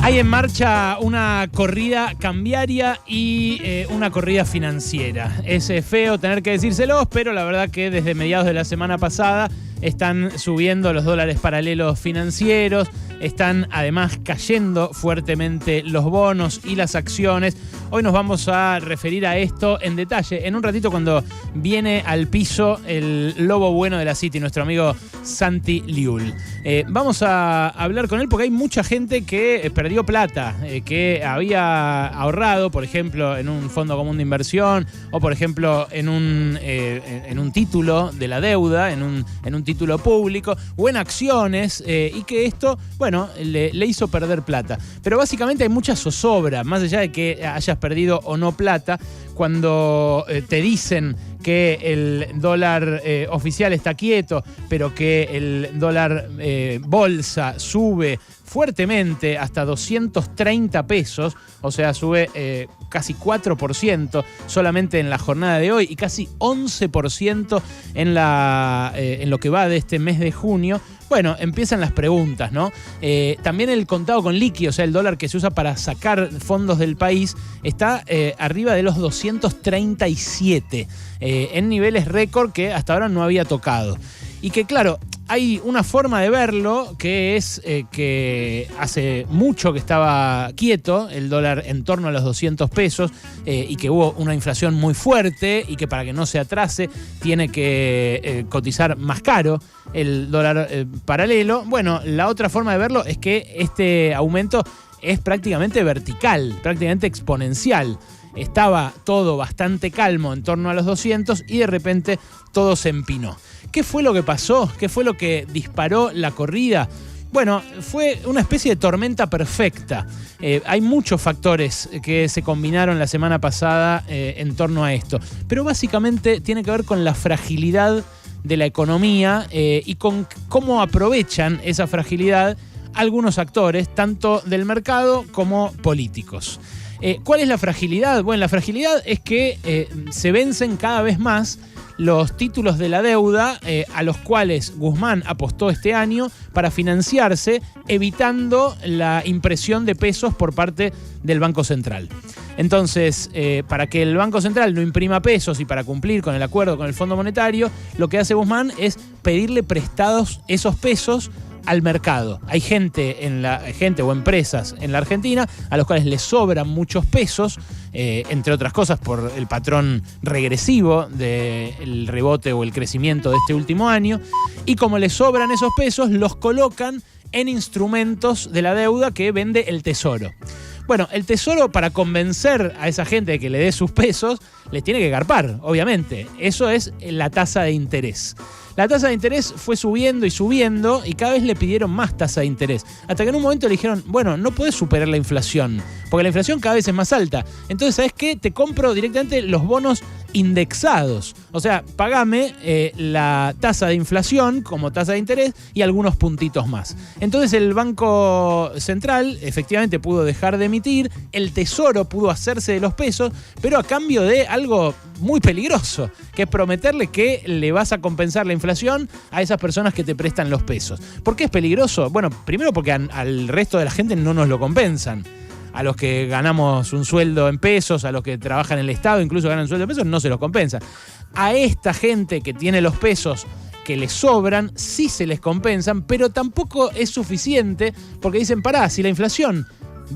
Hay en marcha una corrida cambiaria y una corrida financiera. Es feo tener que decírselos, pero la verdad que desde mediados de la semana pasada están subiendo los dólares paralelos financieros, están además cayendo fuertemente los bonos y las acciones. Hoy nos vamos a referir a esto en detalle. En un ratito, cuando viene al piso el lobo bueno de la City, nuestro amigo Santi Liul. Vamos a hablar con él porque hay mucha gente que perdió plata, que había ahorrado, por ejemplo, en un fondo común de inversión o, por ejemplo, en un título de la deuda, en un título público o en acciones, y que esto, bueno, le hizo perder plata. Pero básicamente hay mucha zozobra, más allá de que hayas perdido o no plata, cuando te dicen que el dólar oficial está quieto, pero que el dólar bolsa sube fuertemente hasta 230 pesos, o sea, sube casi 4% solamente en la jornada de hoy y casi 11% en lo que va de este mes de junio. Bueno, empiezan las preguntas, ¿no? También el contado con liqui, o sea, el dólar que se usa para sacar fondos del país, está arriba de los 237, en niveles récord que hasta ahora no había tocado. Y que, claro, hay una forma de verlo que es que hace mucho que estaba quieto el dólar en torno a los 200 pesos y que hubo una inflación muy fuerte y que para que no se atrase tiene que cotizar más caro el dólar paralelo. Bueno, la otra forma de verlo es que este aumento es prácticamente vertical, prácticamente exponencial. Estaba todo bastante calmo en torno a los 200 y de repente todo se empinó. ¿Qué fue lo que pasó? ¿Qué fue lo que disparó la corrida? Bueno, fue una especie de tormenta perfecta. Hay muchos factores que se combinaron la semana pasada en torno a esto. Pero básicamente tiene que ver con la fragilidad de la economía y con cómo aprovechan esa fragilidad algunos actores, tanto del mercado como políticos. ¿Cuál es la fragilidad? Bueno, la fragilidad es que se vencen cada vez más los títulos de la deuda a los cuales Guzmán apostó este año para financiarse, evitando la impresión de pesos por parte del Banco Central. Entonces, para que el Banco Central no imprima pesos y para cumplir con el acuerdo con el Fondo Monetario, lo que hace Guzmán es pedirle prestados esos pesos al mercado. Hay gente o empresas en la Argentina a los cuales les sobran muchos pesos, entre otras cosas por el patrón regresivo del rebote o el crecimiento de este último año, y como les sobran esos pesos, los colocan en instrumentos de la deuda que vende el Tesoro. Bueno, el Tesoro, para convencer a esa gente de que le dé sus pesos, les tiene que garpar, obviamente. Eso es la tasa de interés. La tasa de interés fue subiendo y cada vez le pidieron más tasa de interés. Hasta que en un momento le dijeron, bueno, no podés superar la inflación, porque la inflación cada vez es más alta. Entonces, ¿sabes qué? Te compro directamente los bonos indexados. O sea, pagame la tasa de inflación como tasa de interés y algunos puntitos más. Entonces el Banco Central efectivamente pudo dejar de emitir, el Tesoro pudo hacerse de los pesos, pero a cambio de algo muy peligroso, que es prometerle que le vas a compensar la inflación a esas personas que te prestan los pesos. ¿Por qué es peligroso? Bueno, primero porque al resto de la gente no nos lo compensan. A los que ganamos un sueldo en pesos, a los que trabajan en el Estado, incluso ganan un sueldo en pesos, no se los compensa. A esta gente que tiene los pesos que les sobran, sí se les compensan, pero tampoco es suficiente porque dicen, pará, si la inflación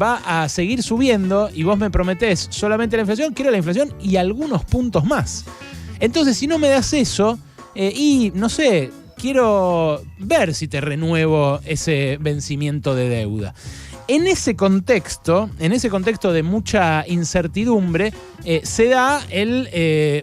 va a seguir subiendo y vos me prometés solamente la inflación, quiero la inflación y algunos puntos más. Entonces, si no me das eso, y no sé, quiero ver si te renuevo ese vencimiento de deuda. En ese contexto de mucha incertidumbre, se da el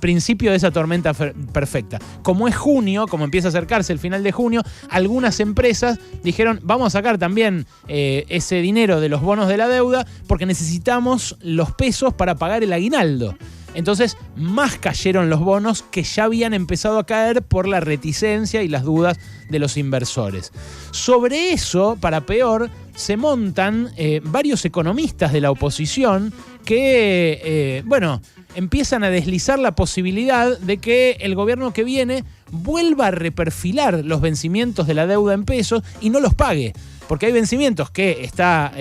principio de esa tormenta perfecta. Como es junio, como empieza a acercarse el final de junio, algunas empresas dijeron, vamos a sacar también ese dinero de los bonos de la deuda porque necesitamos los pesos para pagar el aguinaldo. Entonces, más cayeron los bonos que ya habían empezado a caer por la reticencia y las dudas de los inversores. Sobre eso, para peor, se montan varios economistas de la oposición que, empiezan a deslizar la posibilidad de que el gobierno que viene vuelva a reperfilar los vencimientos de la deuda en pesos y no los pague. Porque hay vencimientos que está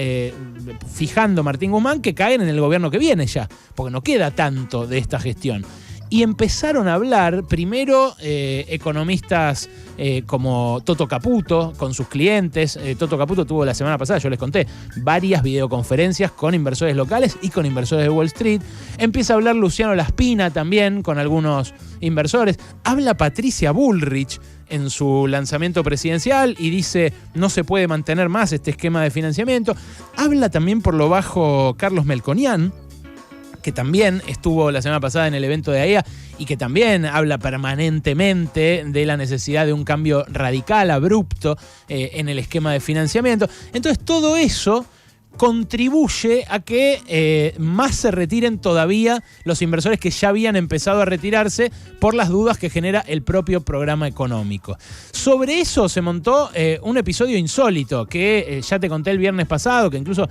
fijando Martín Guzmán que caen en el gobierno que viene ya, porque no queda tanto de esta gestión. Y empezaron a hablar, primero, economistas como Toto Caputo con sus clientes. Toto Caputo tuvo la semana pasada, yo les conté, varias videoconferencias con inversores locales y con inversores de Wall Street. Empieza a hablar Luciano Laspina también con algunos inversores. Habla Patricia Bullrich en su lanzamiento presidencial y dice no se puede mantener más este esquema de financiamiento. Habla también por lo bajo Carlos Melconian, que también estuvo la semana pasada en el evento de AEA y que también habla permanentemente de la necesidad de un cambio radical, abrupto, en el esquema de financiamiento. Entonces todo eso contribuye a que más se retiren todavía los inversores que ya habían empezado a retirarse por las dudas que genera el propio programa económico. Sobre eso se montó un episodio insólito que ya te conté el viernes pasado, que incluso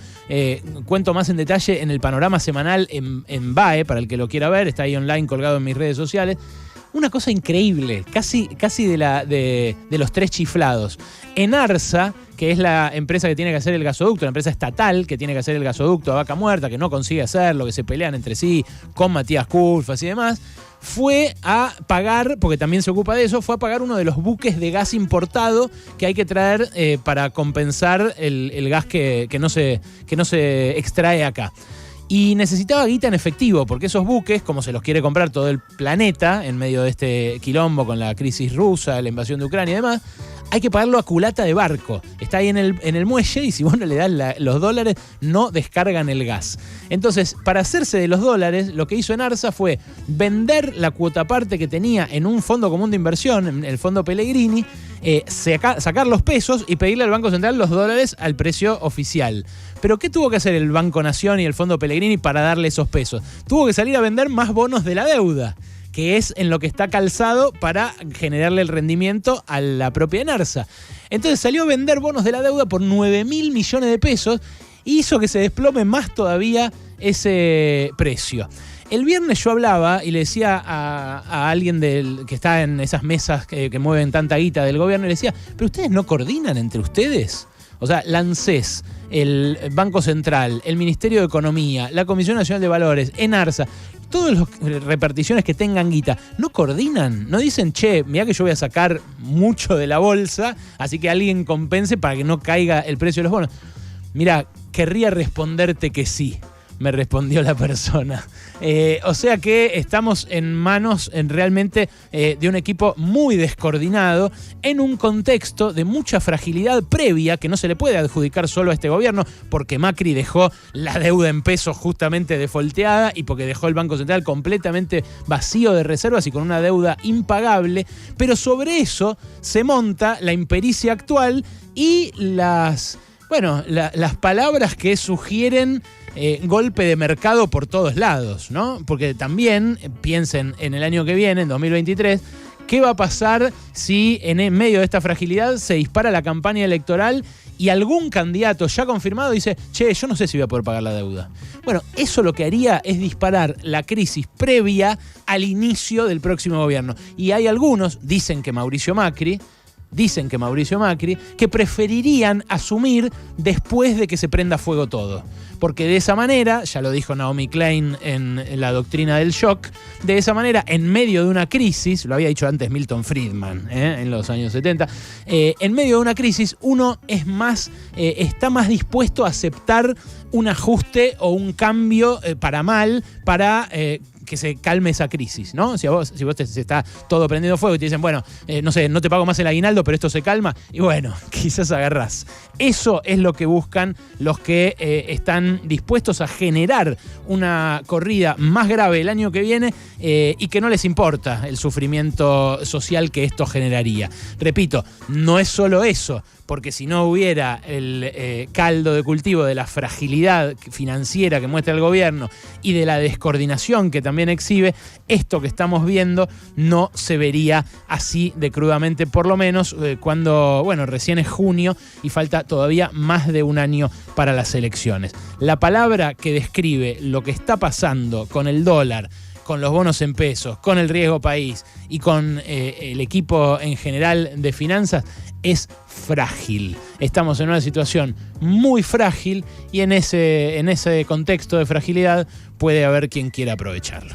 cuento más en detalle en el panorama semanal en BAE, para el que lo quiera ver, está ahí online colgado en mis redes sociales. Una cosa increíble, casi de los tres chiflados. Enarsa, que es la empresa que tiene que hacer el gasoducto, la empresa estatal que tiene que hacer el gasoducto a Vaca Muerta, que no consigue hacerlo, que se pelean entre sí con Matías Culfas y demás, fue a pagar, porque también se ocupa de eso, fue a pagar uno de los buques de gas importado que hay que traer para compensar el gas que no se extrae acá. Y necesitaba guita en efectivo, porque esos buques, como se los quiere comprar todo el planeta, en medio de este quilombo con la crisis rusa, la invasión de Ucrania y demás, hay que pagarlo a culata de barco. Está ahí en el muelle y si vos no le das los dólares, no descargan el gas. Entonces, para hacerse de los dólares, lo que hizo Enarsa fue vender la cuota parte que tenía en un fondo común de inversión, en el fondo Pellegrini, sacar los pesos y pedirle al Banco Central los dólares al precio oficial. ¿Pero qué tuvo que hacer el Banco Nación y el Fondo Pellegrini para darle esos pesos? Tuvo que salir a vender más bonos de la deuda, que es en lo que está calzado para generarle el rendimiento a la propia Enarsa. Entonces salió a vender bonos de la deuda por 9.000 millones de pesos y hizo que se desplome más todavía ese precio. El viernes yo hablaba y le decía a alguien que está en esas mesas que mueven tanta guita del gobierno, y le decía, ¿pero ustedes no coordinan entre ustedes? O sea, la ANSES, el Banco Central, el Ministerio de Economía, la Comisión Nacional de Valores, Enarsa, todas las reparticiones que tengan guita, ¿no coordinan? ¿No dicen, che, mirá que yo voy a sacar mucho de la bolsa, así que alguien compense para que no caiga el precio de los bonos? Mirá, querría responderte que sí, me respondió la persona. O sea que estamos en manos realmente de un equipo muy descoordinado en un contexto de mucha fragilidad previa que no se le puede adjudicar solo a este gobierno porque Macri dejó la deuda en pesos justamente defolteada y porque dejó el Banco Central completamente vacío de reservas y con una deuda impagable, pero sobre eso se monta la impericia actual y las palabras que sugieren golpe de mercado por todos lados, ¿no? Porque también piensen en el año que viene, en 2023, ¿qué va a pasar si en medio de esta fragilidad se dispara la campaña electoral y algún candidato ya confirmado dice, che, yo no sé si voy a poder pagar la deuda? Bueno, eso lo que haría es disparar la crisis previa al inicio del próximo gobierno. Y hay algunos, dicen que Mauricio Macri, que preferirían asumir después de que se prenda fuego todo. Porque de esa manera, ya lo dijo Naomi Klein en la doctrina del shock, de esa manera, en medio de una crisis, lo había dicho antes Milton Friedman en los años 70, en medio de una crisis uno está más dispuesto a aceptar un ajuste o un cambio para mal, para que se calme esa crisis, ¿no? Si vos se está todo prendiendo fuego y te dicen, bueno, no sé, no te pago más el aguinaldo, pero esto se calma, y bueno, quizás agarrás. Eso es lo que buscan los que están dispuestos a generar una corrida más grave el año que viene y que no les importa el sufrimiento social que esto generaría. Repito, no es solo eso, porque si no hubiera el caldo de cultivo de la fragilidad financiera que muestra el gobierno y de la descoordinación que también exhibe, esto que estamos viendo no se vería así de crudamente, por lo menos cuando, bueno, recién es junio y falta todavía más de un año para las elecciones. La palabra que describe lo que está pasando con el dólar, con los bonos en pesos, con el riesgo país y con el equipo en general de finanzas es frágil. Estamos en una situación muy frágil y en ese contexto de fragilidad puede haber quien quiera aprovecharlo.